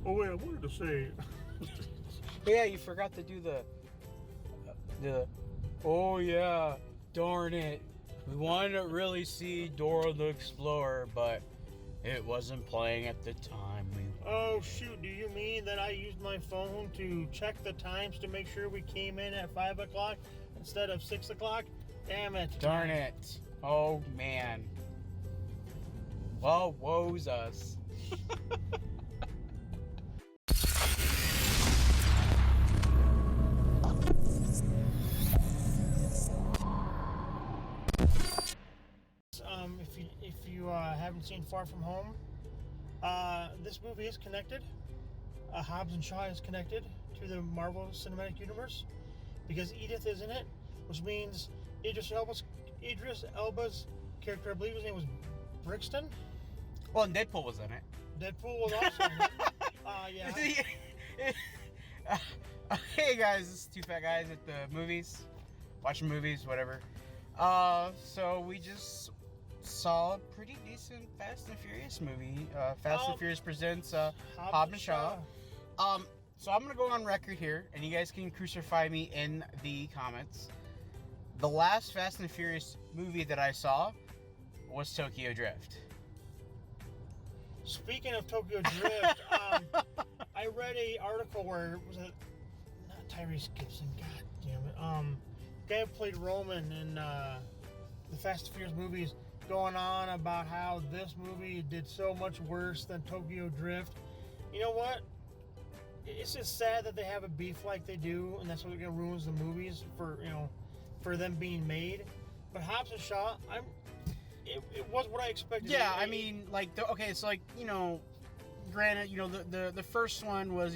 Oh wait, I wanted to say. Yeah, you forgot to do the. Oh yeah, darn it. We wanted to really see Dora the Explorer, but it wasn't playing at the time. Oh shoot, do you mean that I used my phone to check the times to make sure we came in at 5 o'clock instead of 6 o'clock? Damn it. Darn it. Oh man. Well, woes us. If you haven't seen Far From Home, this movie is connected. Hobbs and Shaw is connected to the Marvel Cinematic Universe because Edith is in it, which means Idris Elba's character, I believe his name was Brixton. Well, and Deadpool was in it. Deadpool was also in it. Yeah. Hey guys, this is Two Fat Guys at the movies. Watching movies, whatever. So we just saw a pretty decent Fast and Furious movie. Fast and Furious presents Hobbs and Shaw. So I'm gonna go on record here, and you guys can crucify me in the comments. The last Fast and Furious movie that I saw was Tokyo Drift. Speaking of Tokyo Drift, I read a article where was it not Tyrese Gibson? God damn it! Guy who played Roman in the Fast and Furious movies, going on about how this movie did so much worse than Tokyo Drift. You know what? It's just sad that they have a beef like they do, and that's what ruins the movies for them being made. But Hobbs and Shaw, it was what I expected. Yeah, I mean, like, so like, granted, the first one was,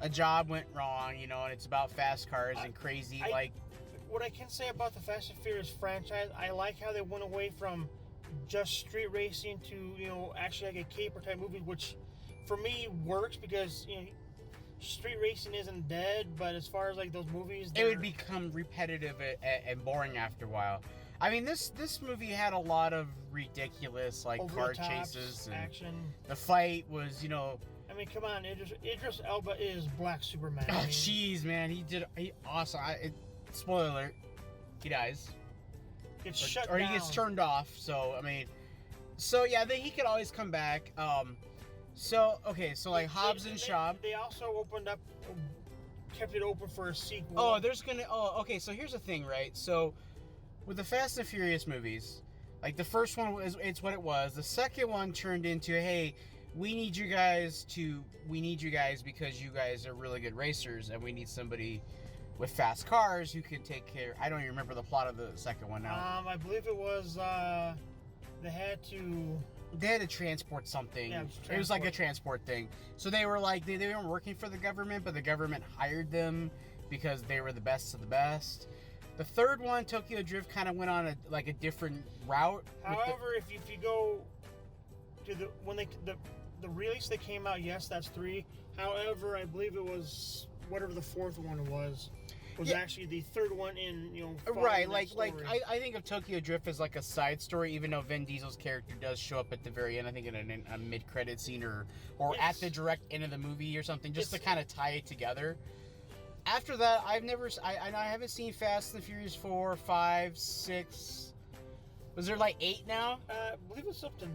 a job went wrong, and it's about fast cars and crazy, What I can say about the Fast and Furious franchise, I like how they went away from just street racing to, actually like a caper type movie, which for me works because, street racing isn't dead, but as far as like those movies, it would become repetitive and boring after a while. I mean, this movie had a lot of ridiculous car chases and action. The fight was, I mean, come on, Idris Elba is Black Superman. Oh, jeez, man, he awesome. Spoiler alert, he dies. Gets shut down. Or he gets turned off. So I mean, yeah, he could always come back. Hobbs and Shaw. They also kept it open for a sequel. Okay, so here's the thing, right? So with the Fast and Furious movies, like the first one it's what it was. The second one turned into, hey, we need you guys because you guys are really good racers, and we need somebody with fast cars who can take care. I don't even remember the plot of the second one now. I believe it was they had to transport something. Yeah, it was like a transport thing. So they were like they weren't working for the government, but the government hired them because they were the best of the best. The third one, Tokyo Drift, kind of went on a different route. However, if you go to the release that came out, yes, that's 3. However, I believe it was whatever the fourth one was actually the third one in right. I think of Tokyo Drift as like a side story, even though Vin Diesel's character does show up at the very end. I think in a mid-credit scene or at the direct end of the movie or something, just to kind of tie it together. After that, I haven't seen Fast and Furious 4, 5, 6. Was there 8 now? I believe it's up to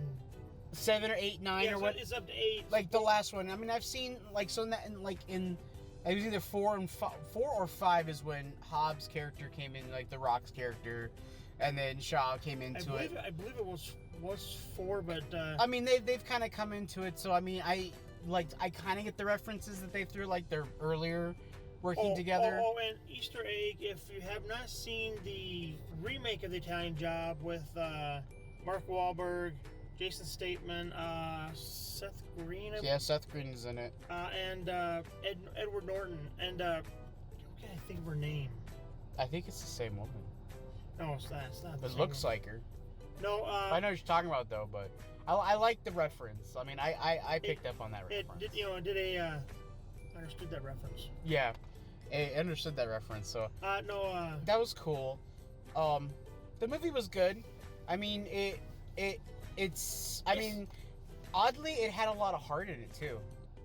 7 or 8, 9 or what? It's up to 8. Like the last one. I mean, I've seen it was either 4 or 5 is when Hobbs' character came in, like The Rock's character, and then Shaw came into it. I believe it was 4, but I mean, they've kind of come into it. So I mean, I kind of get the references that they threw, like their earlier working together. And Easter egg, if you have not seen the remake of The Italian Job with Mark Wahlberg, Jason Statham, Seth Green. Seth Green is in it. And Edward Norton. And I can't think of her name. I think it's the same woman. No, it's not. It's not. It looks like her. No. I know what you're talking about though, but I like the reference. I mean, I picked up on that reference. Understood that reference. Yeah, I understood that reference. So that was cool. The movie was good. I mean, it's. I mean, oddly, it had a lot of heart in it too.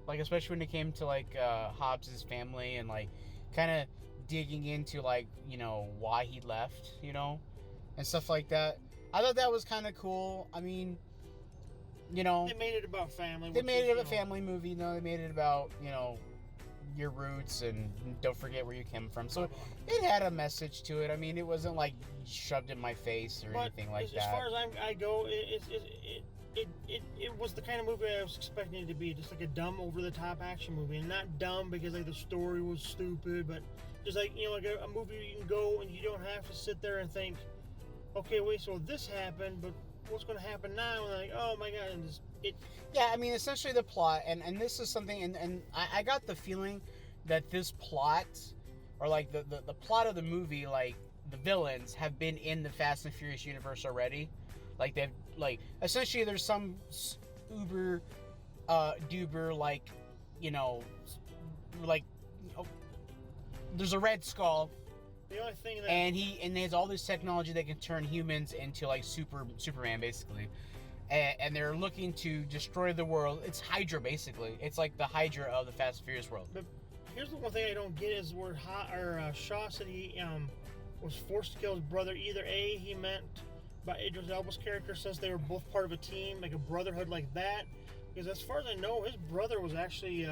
like especially when it came to like Hobbs' family and like kind of digging into like why he left, and stuff like that. I thought that was kind of cool. I mean, they made it about family. They made it a family movie. They made it about your roots and don't forget where you came from. So it had a message to it. I mean, it wasn't like shoved in my face or anything like that. As far as I go, it was the kind of movie I was expecting it to be, just like a dumb, over-the-top action movie, and not dumb because like the story was stupid, but just like like a movie you can go and you don't have to sit there and think, okay, wait, so this happened, but what's going to happen now? And like, oh my god, and yeah, I mean, essentially the plot, and this is something, and I got the feeling that this plot, or like the plot of the movie, like the villains have been in the Fast and Furious universe already. Like they've essentially there's some uber duber there's a Red Skull. The only thing that and he has all this technology that can turn humans into like Superman basically. And they're looking to destroy the world. It's Hydra, basically. It's like the Hydra of the Fast and Furious world. But here's the one thing I don't get is where Shaw said he was forced to kill his brother. Either A, he meant by Idris Elba's character, since they were both part of a team, like a brotherhood like that. Because as far as I know, his brother was actually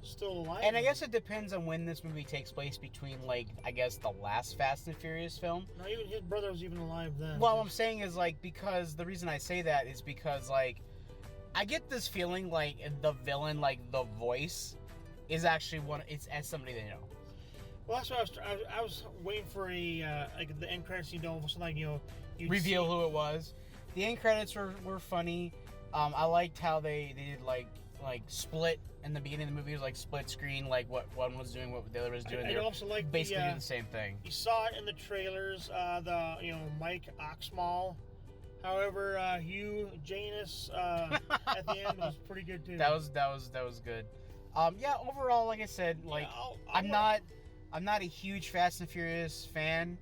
still alive. And I guess it depends on when this movie takes place between, like, I guess the last Fast and Furious film. No, even his brother was even alive then. Well, what I'm saying is, like, because the reason I say that is because, like, I get this feeling like the villain, like, the voice is actually it's as somebody they know. Well, that's what I was waiting for like the end credits, something like, you'd reveal who it was. The end credits were funny. I liked how they did, like split in the beginning of the movie. It was like split screen, like what one was doing, what the other was doing. I also like basically doing the same thing. You saw it in the trailers. Mike Oxmall. However, Hugh Janus at the end was pretty good too. That was good. Yeah. Overall, like I said, like I'm not a huge Fast and Furious fan.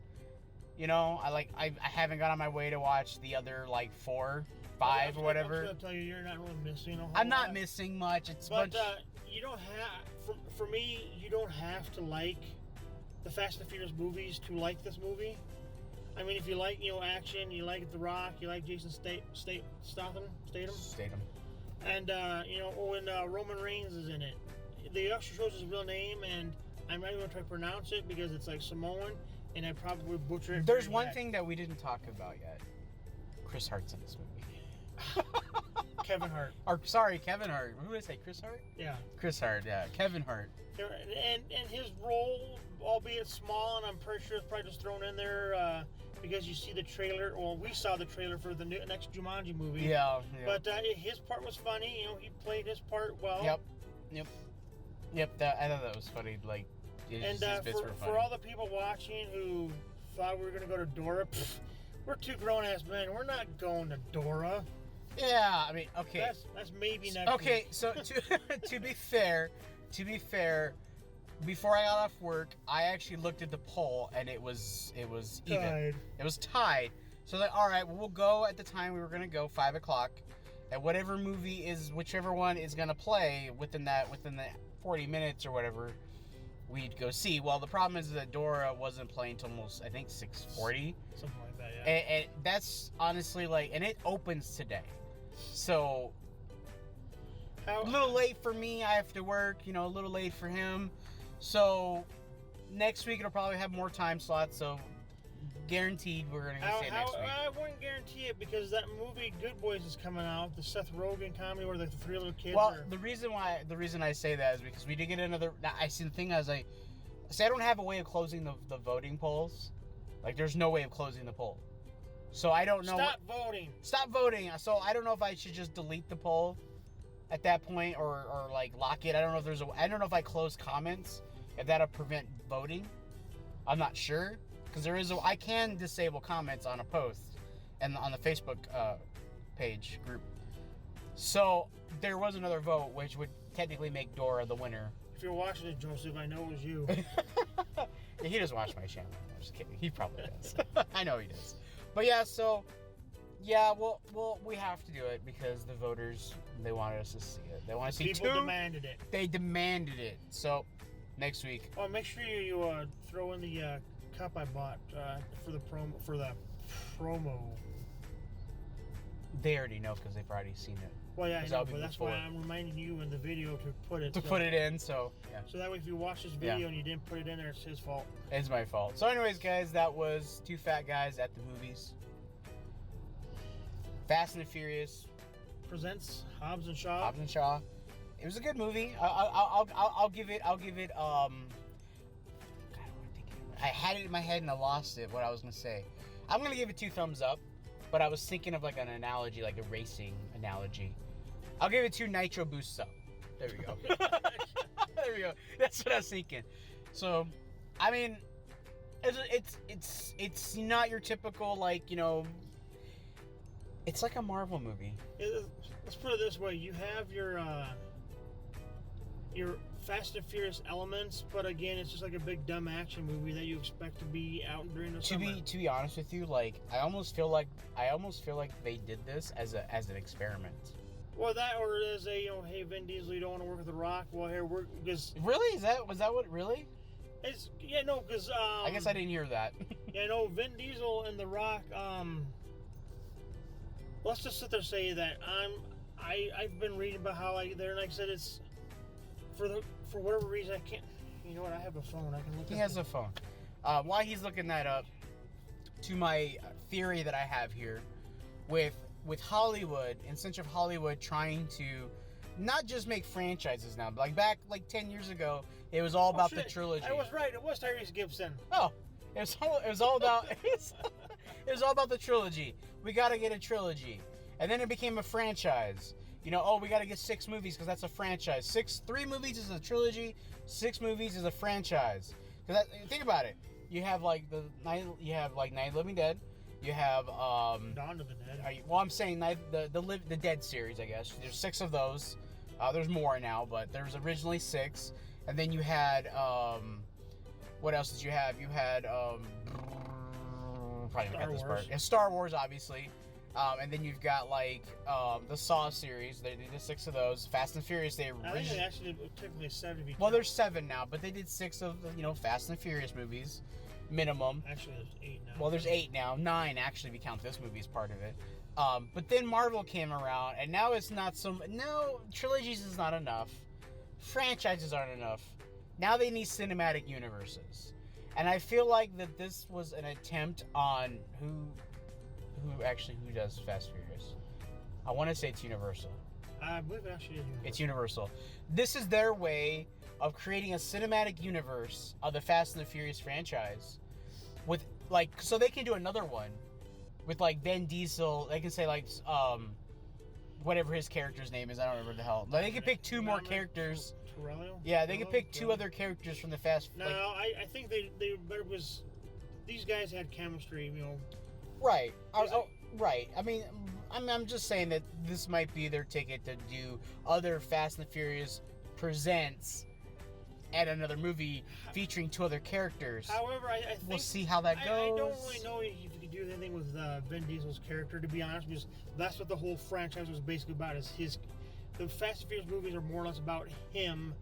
I haven't got on my way to watch the other like 4, 5 or whatever. I'm gonna tell you, you're not really missing a whole I'm not lot. missing much. But you don't have, for me, you don't have to like the Fast and Furious movies to like this movie. I mean, if you like action, you like The Rock, you like Jason Statham, and when Roman Reigns is in it, they actually shows his real name, and I'm not even gonna try to pronounce it because it's like Samoan, and I probably butcher it. There's one thing that we didn't talk about yet. Chris Hart's in this movie. Kevin Hart. Kevin Hart. Who did I say? Chris Hart? Yeah. Chris Hart, yeah. Kevin Hart. And his role, albeit small, and I'm pretty sure it's probably just thrown in there because you see the trailer. Well, we saw the trailer for the next Jumanji movie. Yeah. But his part was funny. He played his part well. Yep. I thought that was funny. Like, his bits were funny. For all the people watching who thought we were gonna go to Dora, we're two grown-ass men. We're not going to Dora. Yeah, I mean, okay. That's maybe next Okay, week. so to be fair, before I got off work, I actually looked at the poll and it was even. Tied. It was tied. So like, all right, well, we'll go at the time we were gonna go, 5:00, and whichever one is gonna play within the 40 minutes or whatever, we'd go see. Well, the problem is that Dora wasn't playing till almost, I think, 6:40. Something like that, yeah. And that's honestly and it opens today. So, a little late for me. I have to work, a little late for him. So, next week it'll probably have more time slots. So, guareed we're going to go see it next week. I wouldn't guarantee it because that movie Good Boys is coming out. The Seth Rogen comedy where the 3 little kids the reason I say that is because we did get another. I see the thing as I don't have a way of closing the voting polls. Like, there's no way of closing the poll. So I don't know. Stop voting. So I don't know if I should just delete the poll at that point or like lock it. I don't know if I don't know if I close comments, if that'll prevent voting. I'm not sure because I can disable comments on a post and on the Facebook page group. So there was another vote, which would technically make Dora the winner. If you're watching it, Joseph, I know it was you. Yeah, he doesn't watch my channel. I'm just kidding. He probably does. I know he does. But yeah, so Yeah, well, we have to do it because the voters, they wanted us to see it. They want to see People two. demanded it. They demanded it. So, next week. Oh, make sure you throw in the cup I bought for the promo. They already know because they've already seen it. Well, yeah, I know, but that's before. why I'm reminding you in the video to put it. Put it in, so yeah. So that way, if you watch this video and you didn't put it in there, it's his fault. It's my fault. So, anyways, guys, that was Two Fat Guys at the Movies. Fast and the Furious Presents Hobbs and Shaw. Hobbs and Shaw. It was a good movie. I'll give it. God, what am I thinking? I had it in my head and I lost it. What I was gonna say. I'm gonna give it 2 thumbs up, but I was thinking of like an analogy, like a racing analogy. I'll give it 2 nitro boosts up. There we go. There we go. That's what I was thinking. So, I mean, it's not your typical, like, you know. It's like a Marvel movie. Let's put it this way: you have your Fast and Furious elements, but again, it's just like a big dumb action movie that you expect to be out during the summer. To be honest with you, like I almost feel like they did this as an experiment. Well, that or as a hey Vin Diesel, you don't want to work with The Rock. Well, here we're because really was that what really? It's because I guess I didn't hear that. Yeah, no, Vin Diesel and The Rock. Let's just sit there and say that I've been reading about how like I said it's for whatever reason I can't. You know what? I have a phone. I can look. He has a phone. While he's looking that up, to my theory that I have here, with Hollywood and Central Hollywood trying to not just make franchises now, but like back like 10 years ago, it was all about the trilogy. I was right. It was Tyrese Gibson. Oh, it was all about it was all about the trilogy. We got to get a trilogy, and then it became a franchise. You know, oh, we got to get 6 movies because that's a franchise. 3 movies is a trilogy. 6 movies is a franchise. Because think about it. You have like Night of the Living Dead. You have Dawn of the Dead. Well, I'm saying the Dead series, I guess. There's 6 of those. There's more now, but there's originally 6. And then you had what else did you have? You had probably Star got this Wars. part. And Star Wars, obviously. And then you've got like the Saw series. They did 6 of those. Fast and Furious. I think they actually did technically 7 to be. Well, there's 7 now, but they did 6 of Fast and Furious movies, minimum. Actually, there's 8 now. Well, there's 8 now. 9 actually, if you count this movie as part of it. But then Marvel came around, and now it's not no, trilogies is not enough. Franchises aren't enough. Now they need cinematic universes. And I feel like that this was an attempt on who does Fast and Furious. I want to say it's Universal. I believe it actually is Universal. It's Universal. This is their way of creating a cinematic universe of the Fast and the Furious franchise. With like, so they can do another one with like Vin Diesel. They can say like whatever his character's name is. I don't remember the hell. Like, they can pick 2 more characters. Yeah, they can pick 2 other characters from the Fast. No, I think they better was these guys had chemistry. Right. Right. I mean, I'm just saying that this might be their ticket to do other Fast and the Furious presents and another movie featuring 2 other characters. However, I think we'll see how that goes. I don't really know if you could do anything with Vin Diesel's character, to be honest, because that's what the whole franchise was basically about. Is the Fast and Furious movies are more or less about him,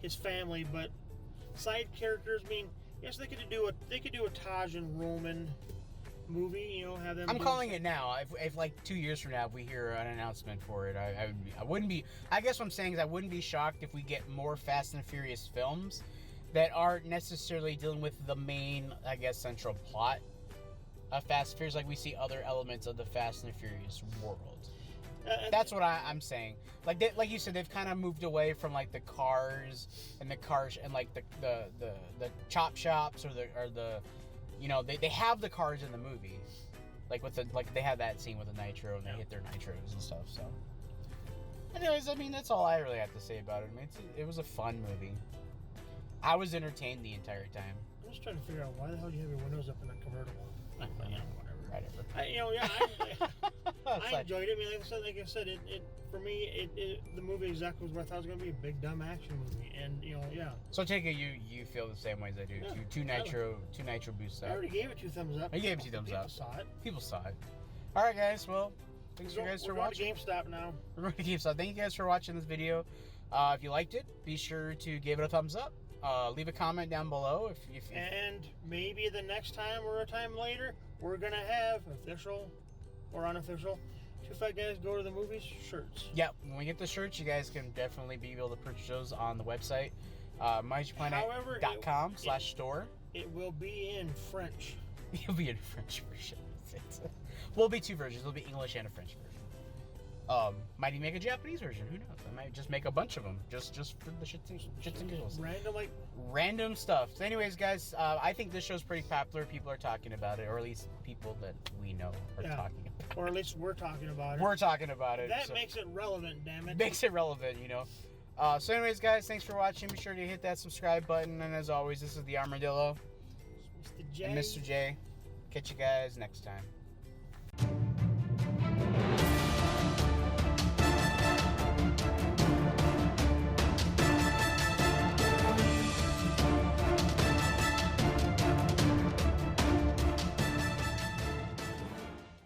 his family, but side characters. I mean, yes, they could do a Taj and Roman movie, have them. I'm calling it now. If like 2 years from now, if we hear an announcement for it, I wouldn't be. I guess what I'm saying is I wouldn't be shocked if we get more Fast and Furious films that aren't necessarily dealing with the main, I guess, central plot of Fast and Furious, like we see other elements of the Fast and Furious world. That's what I'm saying. Like you said, they've kind of moved away from like the cars and like the chop shops or the they have the cars in the movie, like they have that scene with the nitro and they hit their nitros and stuff. So, anyways, I mean that's all I really have to say about it. I mean, it was a fun movie. I was entertained the entire time. I'm just trying to figure out why the hell do you have your windows up in a convertible? Whatever. I enjoyed it. I mean, like I said, it for me, the movie exactly was what I thought it was going to be, a big dumb action movie, and yeah. So take it you feel the same way as I do. Yeah, two nitro boosts up. I already gave it 2 thumbs up. I gave it 2 thumbs up. People saw it. People saw it. All right, guys. Well, thanks you guys for We're watching. going to GameStop now. We're going to GameStop. Thank you guys for watching this video. If you liked it, be sure to give it a thumbs up. Leave a comment down below if And maybe the next time or a time later, we're going to have official or unofficial Two Fat Guys Go to the Movies shirts. Yeah, when we get the shirts, you guys can definitely be able to purchase those on the website. MyPlanet.com/store. It will be in French. It'll be in French version. Will be two versions. It'll be English and a French version. Might even make a Japanese version. Who knows? I might just make a bunch of them just for the shits and giggles. Random stuff. So anyways, guys, I think this show's pretty popular. People are talking about it, or at least people that we know are talking about it. Or at least we're talking about it. We're talking about it. That makes it relevant, damn it. Makes it relevant, you know. So anyways, guys, thanks for watching. Be sure to hit that subscribe button. And as always, this is the Armadillo. Mr. J. And Mr. J. Catch you guys next time.